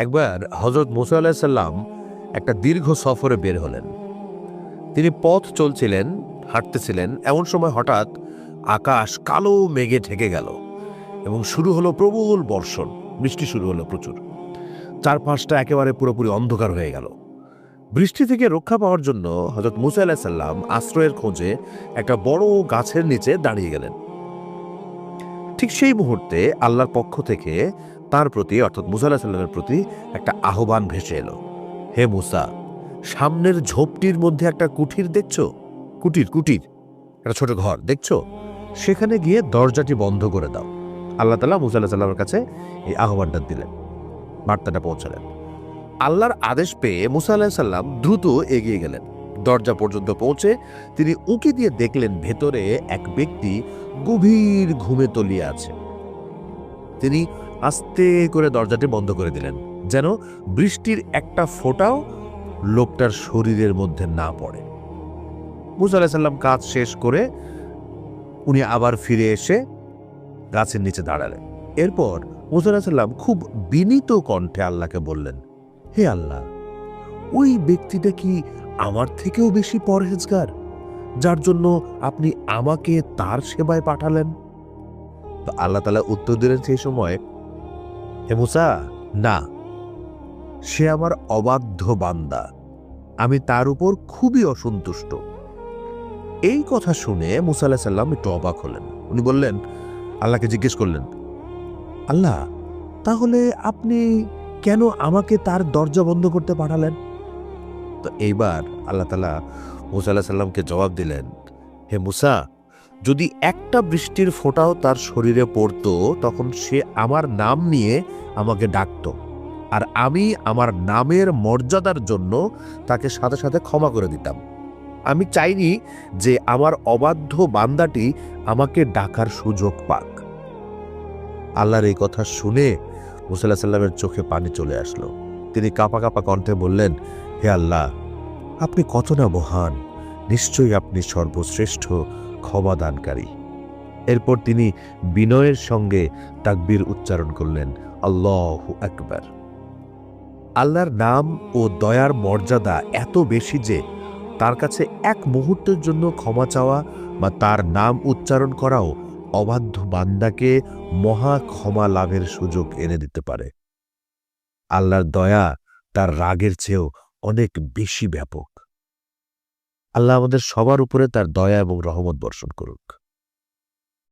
একবার হযরত মুসা আলাইহিস সালাম একটা দীর্ঘ সফরে বের হলেন। তিনি পথ চলছিলেন, হাঁটতেছিলেন। এমন সময় হঠাৎ আকাশ কালো মেঘে ঢেকে গেল এবং শুরু হলো প্রবল বর্ষণ। বৃষ্টি শুরু হলো প্রচুর। চারপাশটা একেবারে পুরোপুরি অন্ধকার হয়ে গেল। বৃষ্টি থেকে রক্ষা পাওয়ার জন্য হযরত মুসা আলাইহিস সালাম আশ্রয়ের খোঁজে একটা বড় গাছের নিচে দাঁড়িয়ে গেলেন। ঠিক সেই মুহূর্তে আল্লাহর পক্ষ থেকে তার প্রতি অর্থাৎ মুসা আলাইহিস সালামের প্রতি একটা আহ্বান ভেসে এলো। হে মুসা, সামনের ঝোপটির মধ্যে একটা কুঠির দেখছো? কুটির কুটির একটা ছোট ঘর দেখছো? সেখানে গিয়ে দরজাটি বন্ধ করে দাও। আল্লাহ তাআলা মুসা আলাইহিস সালামের কাছে এই আহ্বানটা দিলেন, বার্তাটা পৌঁছালেন। আল্লাহর আদেশ পেয়ে মুসা আলাইহিস সালাম দ্রুত এগিয়ে গেলেন। দরজা পর্যন্ত পৌঁছে তিনি উঁকি দিয়ে দেখলেন ভেতরে এক ব্যক্তি গভীর ঘুমে তলিয়ে আছে। তিনি আস্তে করে দরজাটি বন্ধ করে দিলেন, যেন বৃষ্টির একটা ফোঁটাও লোকটার শরীরের মধ্যে না পড়ে। মুসা আলাইহিস সালাম কাজ শেষ করে উনি আবার ফিরে এসে গাছের নিচে দাঁড়ালেন। এরপর মুসা আলাইহিস সালাম খুব বিনীত কণ্ঠে আল্লাহকে বললেন, হে আল্লাহ, ওই ব্যক্তিটা কি আমার থেকেও বেশি পরহেজগার, যার জন্য আপনি আমাকে তার সেবায় পাঠালেন? তো আল্লাহ তাআলা উত্তর দিলেন সেই সময়, হে মুসা, না, সে আমার অবাধ্য বান্দা। আমি তার উপর খুবই অসন্তুষ্ট। এই কথা শুনে মুসা আলাইহিস সালাম একটু অবাক হলেন। উনি বললেন, আল্লাহকে জিজ্ঞেস করলেন, আল্লাহ, তাহলে আপনি কেন আমাকে তার দরজা বন্ধ করতে পাঠালেন? তো এইবার আল্লাহ তাআলা মুসা আলাইহিস সালামকে জবাব দিলেন, হে মুসা, যদি একটা বৃষ্টির ফোঁটাও তার শরীরে পড়তো, তখন সে আমার নাম নিয়ে আমাকে ডাকতো, আর আমি আমার নামের মর্যাদার জন্য তাকে সাথে সাথে ক্ষমা করে দিতাম। আমি চাইনি যে আমার অবাধ্য বান্দাটি আমাকে ডাকার সুযোগ পাক। আল্লাহর এই কথা শুনে মুসা আলাইহিস সালামের চোখে পানি চলে আসলো। তিনি কাঁপা কাঁপা কণ্ঠে বললেন, হে আল্লাহ, আপনি কত না মহান! নিশ্চয়ই আপনি সর্বশ্রেষ্ঠ ক্ষমাদানকারী। এরপর তিনি বিনয়ের সঙ্গে তাকবীর উচ্চারণ করলেন, আল্লাহু আকবার। আল্লাহর নাম ও দয়ার মর্যাদা এত বেশি যে তার কাছে এক মুহূর্তের জন্য ক্ষমা চাওয়া বা তার নাম উচ্চারণ করাও অবাধ্য বান্দাকে মহা ক্ষমা লাভের সুযোগ এনে দিতে পারে। আল্লাহর দয়া তার রাগের চেয়েও অনেক বেশি ব্যাপক। আল্লাহ আমাদের সবার উপরে তার দয়া এবং রহমত বর্ষণ করুক।